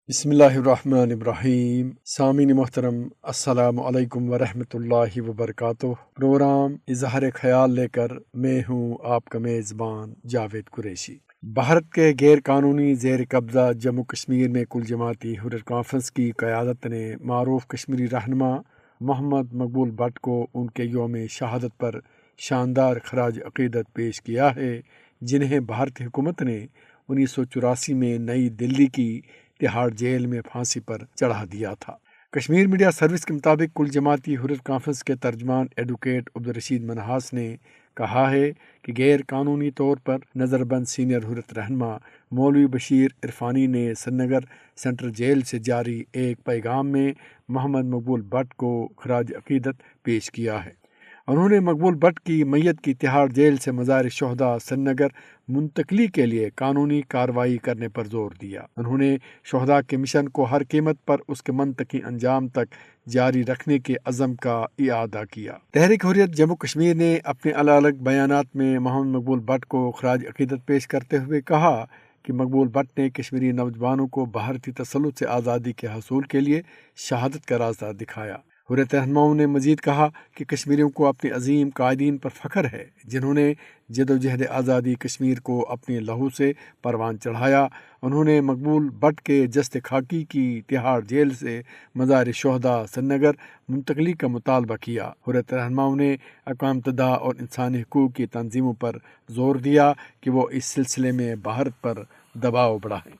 بسم اللہ الرحمن الرحیم۔ سامعین محترم، السلام علیکم ورحمۃ اللہ وبرکاتہ۔ پروگرام اظہار خیال لے کر میں ہوں آپ کا میزبان جاوید قریشی۔ بھارت کے غیر قانونی زیر قبضہ جموں کشمیر میں کل جماعتی حریت کانفرنس کی قیادت نے معروف کشمیری رہنما محمد مقبول بٹ کو ان کے یوم شہادت پر شاندار خراج عقیدت پیش کیا ہے، جنہیں بھارتی حکومت نے 1984 میں نئی دلی کی تہاڑ جیل میں پھانسی پر چڑھا دیا تھا۔ کشمیر میڈیا سروس کے مطابق کل جماعتی حریت کانفرنس کے ترجمان ایڈوکیٹ عبدالرشید منہاس نے کہا ہے کہ غیر قانونی طور پر نظر بند سینئر حریت رہنما مولوی بشیر عرفانی نے سری نگر سینٹرل جیل سے جاری ایک پیغام میں محمد مقبول بٹ کو خراج عقیدت پیش کیا ہے۔ انہوں نے مقبول بٹ کی میت کی تہاڑ جیل سے مزار شہداء سری نگر منتقلی کے لیے قانونی کارروائی کرنے پر زور دیا۔ انہوں نے شہداء کے مشن کو ہر قیمت پر اس کے منطقی انجام تک جاری رکھنے کے عزم کا اعادہ کیا۔ تحریک حریت جموں کشمیر نے اپنے الگ الگ بیانات میں محمد مقبول بٹ کو خراج عقیدت پیش کرتے ہوئے کہا کہ مقبول بٹ نے کشمیری نوجوانوں کو بھارتی تسلط سے آزادی کے حصول کے لیے شہادت کا راستہ دکھایا۔ حریت رہنماؤں نے مزید کہا کہ کشمیریوں کو اپنے عظیم قائدین پر فخر ہے، جنہوں نے جدوجہد آزادی کشمیر کو اپنے لہو سے پروان چڑھایا۔ انہوں نے مقبول بٹ کے جسد خاکی کی تہاڑ جیل سے مزار شہداء سری نگر منتقلی کا مطالبہ کیا۔ حریت رہنماؤں نے اقوام متحدہ اور انسانی حقوق کی تنظیموں پر زور دیا کہ وہ اس سلسلے میں بھارت پر دباؤ بڑھائیں۔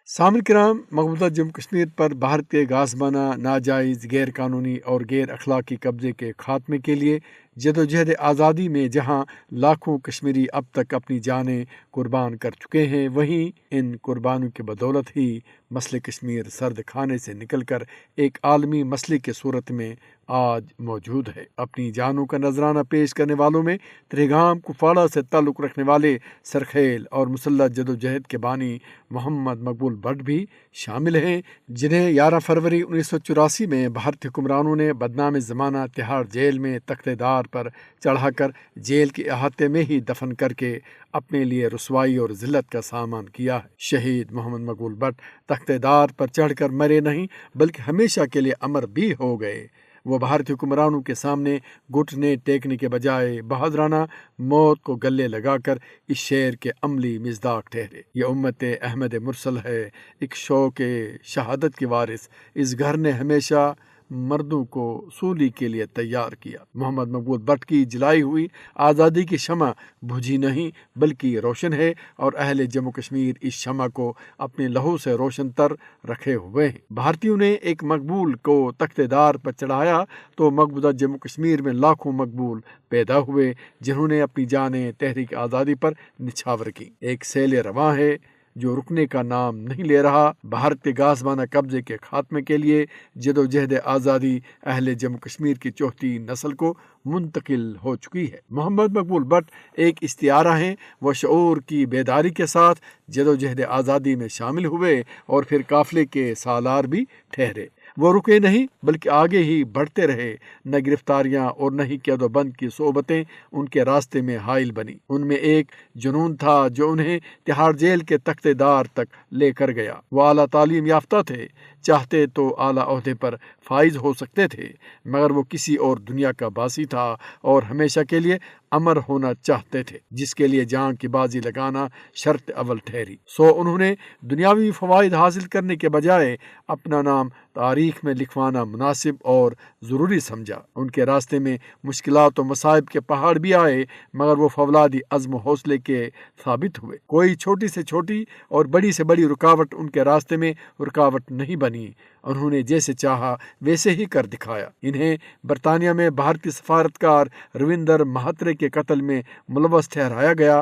سامعین کرام، مقبوضہ جموں کشمیر پر بھارت کے غاصبانہ، ناجائز، غیر قانونی اور غیر اخلاقی قبضے کے خاتمے کے لیے جدوجہد آزادی میں جہاں لاکھوں کشمیری اب تک اپنی جانیں قربان کر چکے ہیں، وہیں ان قربانیوں کی بدولت ہی مسئلہ کشمیر سرد خانے سے نکل کر ایک عالمی مسئلے کی صورت میں آج موجود ہے۔ اپنی جانوں کا نذرانہ پیش کرنے والوں میں تریگام کپواڑہ سے تعلق رکھنے والے سرخیل اور مسلح جدوجہد کے بانی محمد مقبول بٹ بھی شامل ہیں، جنہیں 11 فروری 1984 میں بھارتی حکمرانوں نے بدنام زمانہ تہاڑ جیل میں تختِ دار پر چڑھا کر جیل کے احاطے میں ہی دفن کر کے اپنے لیے رسوائی اور ذلت کا سامان کیا ہے۔ شہید محمد مقبول بٹ تختِ دار پر چڑھ کر مرے نہیں بلکہ ہمیشہ کے لیے امر بھی ہو گئے۔ وہ بھارتی حکمرانوں کے سامنے گھٹنے ٹیکنے کے بجائے بہادرانہ موت کو گلے لگا کر اس شعر کے عملی مصداق ٹھہرے۔ یہ امت احمد مرسل ہے، ایک شوق شہادت کی وارث، اس گھر نے ہمیشہ مردوں کو سولی کے لیے تیار کیا۔ محمد مقبول بٹ کی جلائی ہوئی آزادی کی شمع بجھی نہیں بلکہ روشن ہے، اور اہل جموں کشمیر اس شمع کو اپنے لہو سے روشن تر رکھے ہوئے ہیں۔ بھارتیوں نے ایک مقبول کو تختِ دار پر چڑھایا تو مقبوضہ جموں کشمیر میں لاکھوں مقبول پیدا ہوئے، جنہوں نے اپنی جانیں تحریک آزادی پر نچھاور کی۔ ایک سیل رواں ہے جو رکنے کا نام نہیں لے رہا۔ بھارت کے غاصبانہ قبضے کے خاتمے کے لیے جدوجہد آزادی اہل جموں کشمیر کی چوتھی نسل کو منتقل ہو چکی ہے۔ محمد مقبول بٹ ایک استعارہ ہیں۔ وہ شعور کی بیداری کے ساتھ جدوجہد آزادی میں شامل ہوئے اور پھر قافلے کے سالار بھی ٹھہرے۔ وہ رکے نہیں بلکہ آگے ہی بڑھتے رہے۔ نہ گرفتاریاں اور نہ ہی قید و بند کی صعوبتیں ان کے راستے میں حائل بنی۔ ان میں ایک جنون تھا جو انہیں تہاڑ جیل کے تختِ دار تک لے کر گیا۔ وہ اعلیٰ تعلیم یافتہ تھے، چاہتے تو اعلیٰ عہدے پر فائز ہو سکتے تھے، مگر وہ کسی اور دنیا کا باسی تھا اور ہمیشہ کے لیے امر ہونا چاہتے تھے، جس کے لیے جان کی بازی لگانا شرط اول ٹھہری۔ سو انہوں نے دنیاوی فوائد حاصل کرنے کے بجائے اپنا نام تاریخ میں لکھوانا مناسب اور ضروری سمجھا۔ ان کے راستے میں مشکلات و مصائب کے پہاڑ بھی آئے، مگر وہ فولادی عزم و حوصلے کے ثابت ہوئے۔ کوئی چھوٹی سے چھوٹی اور بڑی سے بڑی رکاوٹ ان کے راستے میں رکاوٹ نہیں بنی۔ انہوں نے جیسے چاہا ویسے ہی کر دکھایا۔ انہیں برطانیہ میں بھارتی سفارتکار رویندر مہاترے کے قتل میں ملوث ٹھہرایا گیا،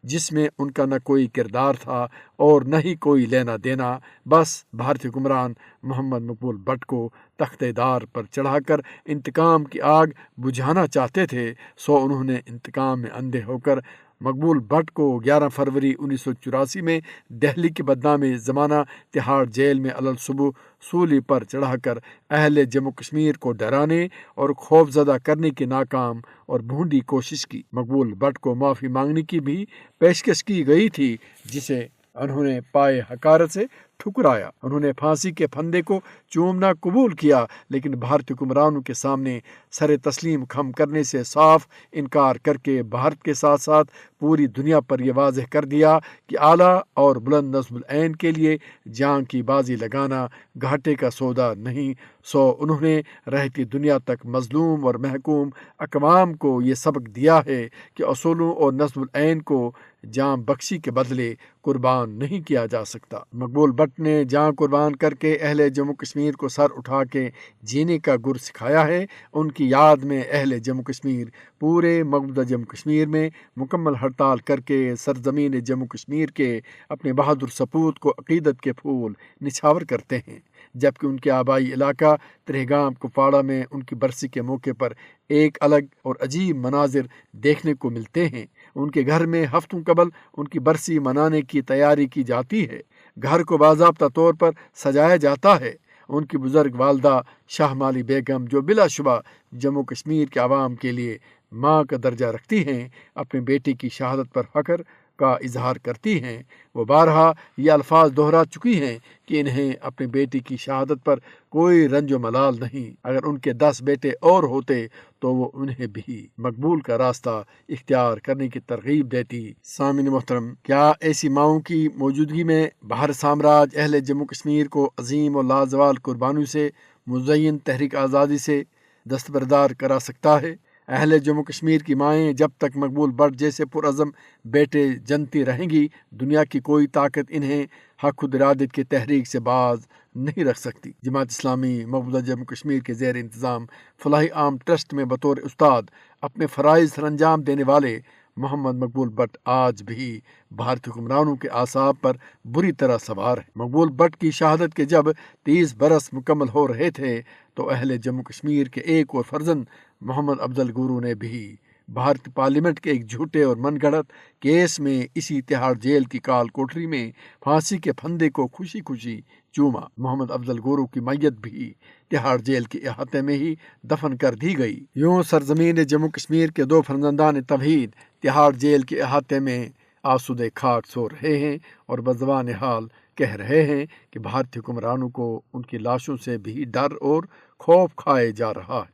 جس میں ان کا نہ کوئی کردار تھا اور نہ ہی کوئی لینا دینا۔ بس بھارتی حکمران محمد مقبول بٹ کو تختِ دار پر چڑھا کر انتقام کی آگ بجھانا چاہتے تھے، سو انہوں نے انتقام میں اندھے ہو کر مقبول بٹ کو 11 فروری 1984 میں دہلی کے بدنام زمانہ تہاڑ جیل میں علالصبح سولی پر چڑھا کر اہل جموں کشمیر کو ڈرانے اور خوف زدہ کرنے کی ناکام اور بھونڈی کوشش کی۔ مقبول بٹ کو معافی مانگنے کی بھی پیشکش کی گئی تھی، جسے انہوں نے پائے حقارت سے ٹھکرایا۔ انہوں نے پھانسی کے پھندے کو چومنا قبول کیا، لیکن بھارتی حکمرانوں کے سامنے سر تسلیم خم کرنے سے صاف انکار کر کے بھارت کے ساتھ ساتھ پوری دنیا پر یہ واضح کر دیا کہ اعلیٰ اور بلند نظم العین کے لیے جان کی بازی لگانا گھاٹے کا سودا نہیں۔ سو انہوں نے رہتی دنیا تک مظلوم اور محکوم اقوام کو یہ سبق دیا ہے کہ اصولوں اور نظم العین کو جان بخشی کے بدلے قربان نہیں کیا جا سکتا۔ مقبول بٹ نے جان قربان کر کے اہل جموں کشمیر کو سر اٹھا کے جینے کا گر سکھایا ہے۔ ان کی یاد میں اہل جموں کشمیر پورے مقبوضہ جموں کشمیر میں مکمل ہڑتال کر کے سرزمین جموں کشمیر کے اپنے بہادر سپوت کو عقیدت کے پھول نچھاور کرتے ہیں، جبکہ ان کے آبائی علاقہ ترہگام کپواڑہ میں ان کی برسی کے موقع پر ایک الگ اور عجیب مناظر دیکھنے کو ملتے ہیں۔ ان کے گھر میں ہفتوں قبل ان کی برسی منانے کی تیاری کی جاتی ہے، گھر کو باضابطہ طور پر سجایا جاتا ہے۔ ان کی بزرگ والدہ شاہ مالی بیگم، جو بلا شبہ جموں کشمیر کے عوام کے لیے ماں کا درجہ رکھتی ہیں، اپنے بیٹے کی شہادت پر فخر کا اظہار کرتی ہیں۔ وہ بارہا یہ الفاظ دہرا چکی ہیں کہ انہیں اپنے بیٹی کی شہادت پر کوئی رنج و ملال نہیں۔ اگر ان کے 10 بیٹے اور ہوتے تو وہ انہیں بھی مقبول کا راستہ اختیار کرنے کی ترغیب دیتی۔ سامعین محترم، کیا ایسی ماؤں کی موجودگی میں بھارت سامراج اہل جموں کشمیر کو عظیم اور لازوال قربانیوں سے مزین تحریک آزادی سے دستبردار کرا سکتا ہے؟ اہل جموں کشمیر کی مائیں جب تک مقبول بٹ جیسے پرعزم بیٹے جنتی رہیں گی، دنیا کی کوئی طاقت انہیں حق خود ارادت کی تحریک سے باز نہیں رکھ سکتی۔ جماعت اسلامی مقبوضہ جموں کشمیر کے زیر انتظام فلاحی عام ٹرسٹ میں بطور استاد اپنے فرائض سر انجام دینے والے محمد مقبول بٹ آج بھی بھارتی حکمرانوں کے اعصاب پر بری طرح سوار ہے۔ مقبول بٹ کی شہادت کے جب 30 برس مکمل ہو رہے تھے تو اہل جموں کشمیر کے ایک اور فرزند محمد افضل گورو نے بھی بھارتی پارلیمنٹ کے ایک جھوٹے اور من گھڑت کیس میں اسی تہاڑ جیل کی کال کوٹری میں پھانسی کے پھندے کو خوشی خوشی چوما۔ محمد افضل گورو کی میت بھی تہاڑ جیل کے احاطے میں ہی دفن کر دی گئی۔ یوں سرزمین جموں کشمیر کے 2 فرزندان توحید تہاڑ جیل کے احاطے میں آسودہ کھاٹ سو رہے ہیں اور بزبان حال کہہ رہے ہیں کہ بھارتی حکمرانوں کو ان کی لاشوں سے بھی ڈر اور خوف کھائے جا رہا ہے۔